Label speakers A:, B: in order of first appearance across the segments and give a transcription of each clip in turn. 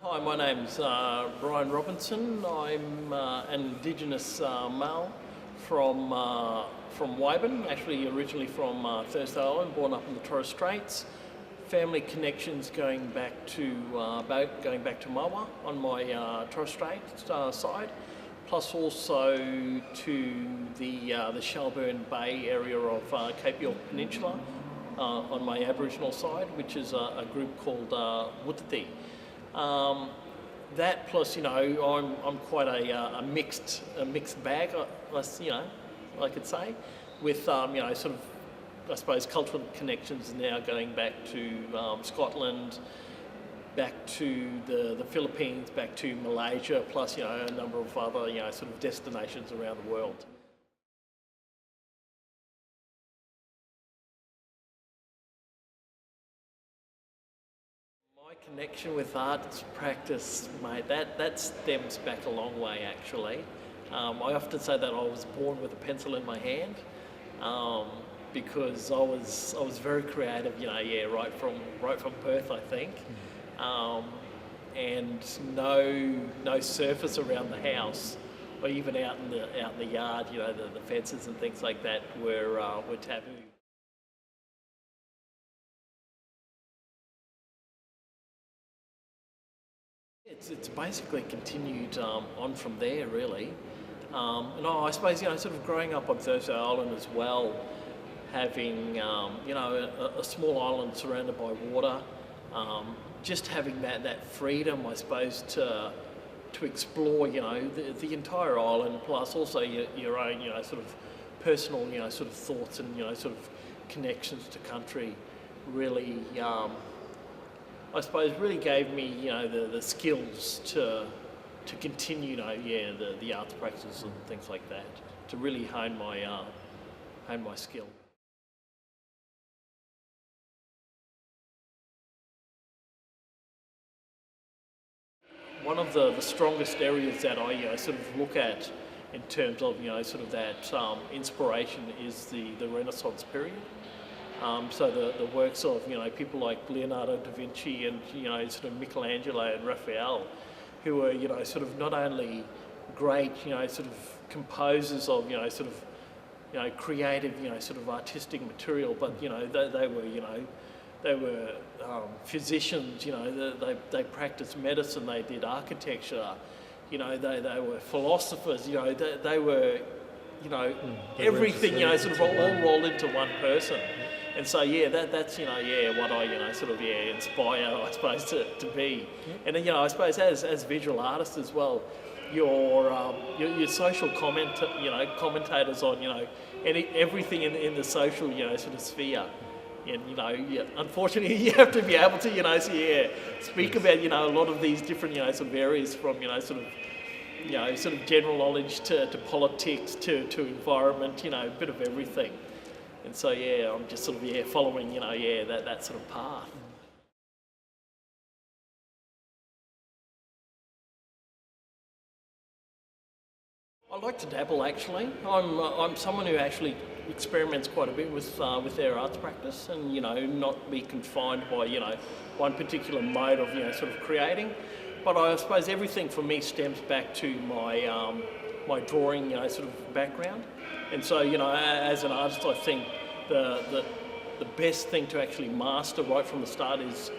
A: Hi, my name's Brian Robinson. I'm an Indigenous male from Wyburn, actually originally from Thursday Island, born up in the Torres Straits. Family connections going back to Mawa on my Torres Straits side, plus also to the Shelburne Bay area of Cape York Peninsula on my Aboriginal side, which is a group called Wutiti. That plus, I'm quite a mixed bag, I could say, with sort of, I suppose, cultural connections now going back to Scotland, back to the Philippines, back to Malaysia, plus a number of other sort of destinations around the world. My connection with arts practice, mate, that stems back a long way actually. I often say that I was born with a pencil in my hand because I was very creative, right from birth, I think. And no surface around the house or even out in the yard, the fences and things like that were taboo. It's basically continued on from there, really. And I suppose, sort of growing up on Thursday Island as well, having, a small island surrounded by water, just having that freedom, I suppose, to explore, the entire island, plus also your own, sort of personal, sort of thoughts and, sort of connections to country really, I suppose, really gave me, the skills to continue, the arts practice and things like that, to really hone my skill. One of the strongest areas that I sort of look at in terms of, sort of that inspiration is the Renaissance period. So the works of people like Leonardo da Vinci and sort of Michelangelo and Raphael, who were sort of not only great sort of composers of sort of creative sort of artistic material, but they were physicians. They practiced medicine. They did architecture. They were philosophers. They were everything. Sort of all rolled into one person. And so that's what I sort of inspire, I suppose, to be. And then I suppose as visual artists as well, your social commentators on everything in the social sort of sphere. And unfortunately you have to be able to speak about a lot of these different sort of areas, from sort of general knowledge to politics to environment, a bit of everything. And so I'm just sort of following that sort of path. I like to dabble actually. I'm someone who actually experiments quite a bit with their arts practice, and not be confined by one particular mode of sort of creating. But I suppose everything for me stems back to my drawing sort of background. And so as an artist, I think the best thing to actually master right from the start is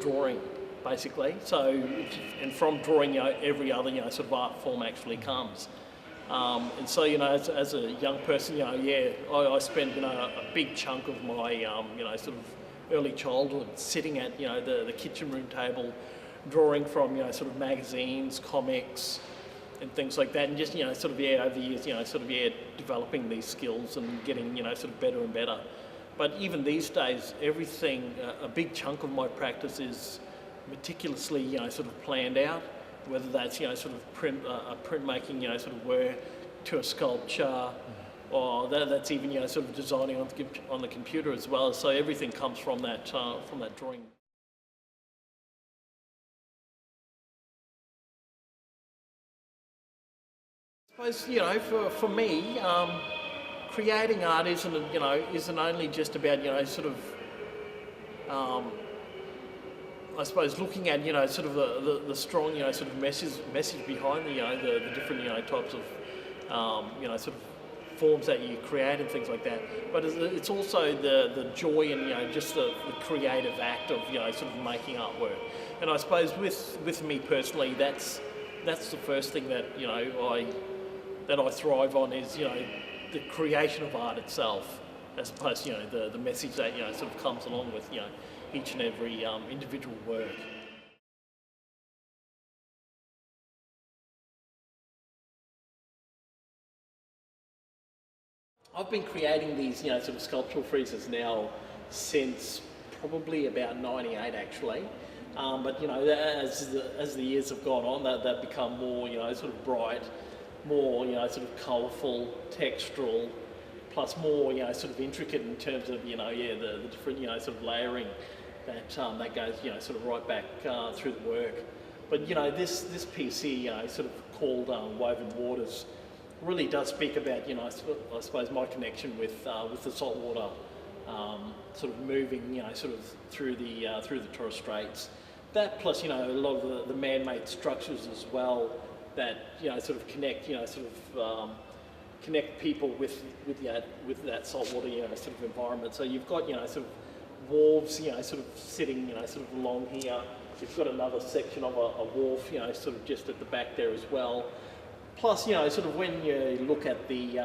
A: drawing, basically. So, and from drawing, every other sort of art form actually comes. And so as a young person, I spent a big chunk of my sort of early childhood sitting at the kitchen room table, drawing from sort of magazines, comics, and things like that, and just sort of over the years sort of developing these skills and getting sort of better and better. But even these days, everything, a big chunk of my practice is meticulously sort of planned out, whether that's sort of printmaking sort of work to a sculpture, or that's even sort of designing on the computer as well. So everything comes from that drawing. I suppose for me, creating art isn't only just about sort of I suppose looking at sort of the strong sort of message behind the different types of sort of forms that you create and things like that. But it's also the joy and just the creative act of sort of making artwork. And I suppose with me personally, that's the first thing that I thrive on is the creation of art itself, as opposed to the message that sort of comes along with each and every individual work. I've been creating these sort of sculptural friezes now since probably about '98 actually. But as the years have gone on, they've become more sort of bright, more sort of colourful, textural, plus more sort of intricate in terms of the different sort of layering that goes sort of right back through the work. But this piece here sort of called Woven Waters really does speak about I suppose my connection with the saltwater sort of moving sort of through the Torres Straits. That plus a lot of the man-made structures as well that sort of connect connect people with that saltwater sort of environment. So you've got sort of wharves sort of sitting sort of along here. You've got another section of a wharf sort of just at the back there as well. Plus sort of when you look at the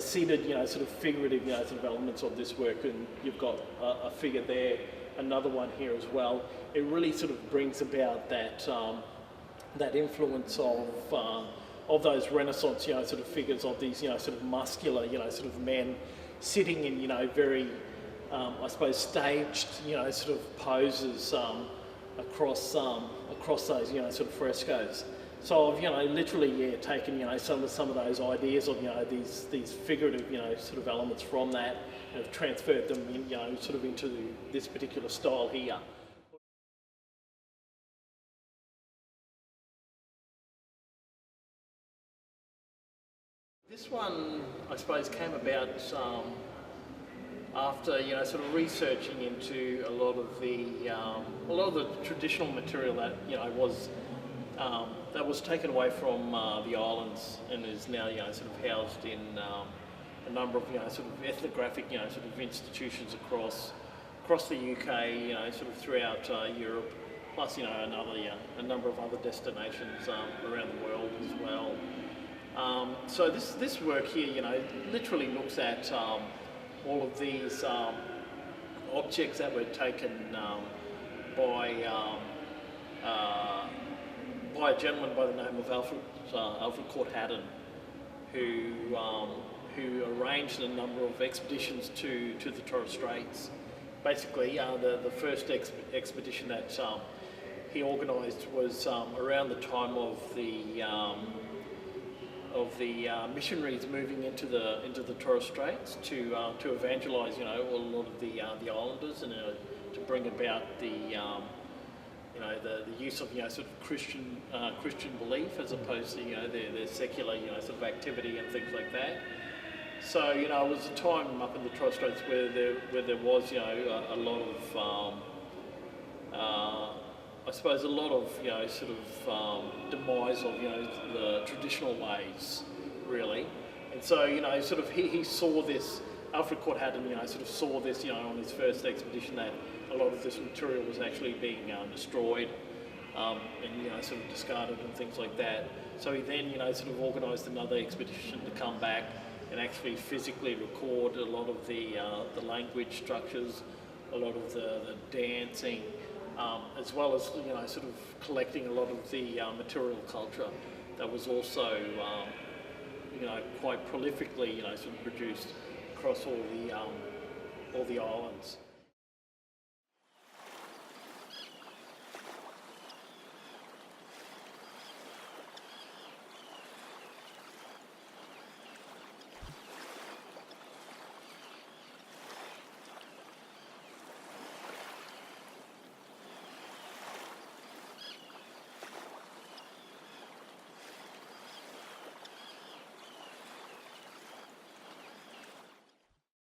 A: seated sort of figurative sort of elements of this work, and you've got a figure there, another one here as well. It really sort of brings about that that influence of those Renaissance sort of figures, of these sort of muscular sort of men sitting in very I suppose staged sort of poses across those sort of frescoes. So I've literally taken some of those ideas of these figurative sort of elements from that and have transferred them in sort of into this particular style here. This one I suppose came about after sort of researching into a lot of the traditional material that that was taken away from the islands and is now sort of housed in a number of sort of ethnographic sort of institutions across the UK, sort of throughout Europe, plus a number of other destinations around the world as well. So this work here literally looks at all of these objects that were taken by a gentleman by the name of Alfred Court Haddon, who arranged a number of expeditions to the Torres Straits. Basically, the first expedition that he organised was around the time of the missionaries moving into the Torres Straits to evangelise a lot of the islanders and to bring about the use of sort of Christian belief as opposed to their secular sort of activity and things like that. So it was a time up in the Torres Straits where there was a lot of I suppose a lot of sort of demise of the traditional ways really, and so sort of he saw this. Alfred Court Haddon sort of saw this on his first expedition that a lot of this material was actually being destroyed and sort of discarded and things like that. So he then sort of organised another expedition to come back and actually physically record a lot of the language structures, a lot of the dancing, as well as sort of collecting a lot of the material culture that was also quite prolifically sort of produced across all the islands.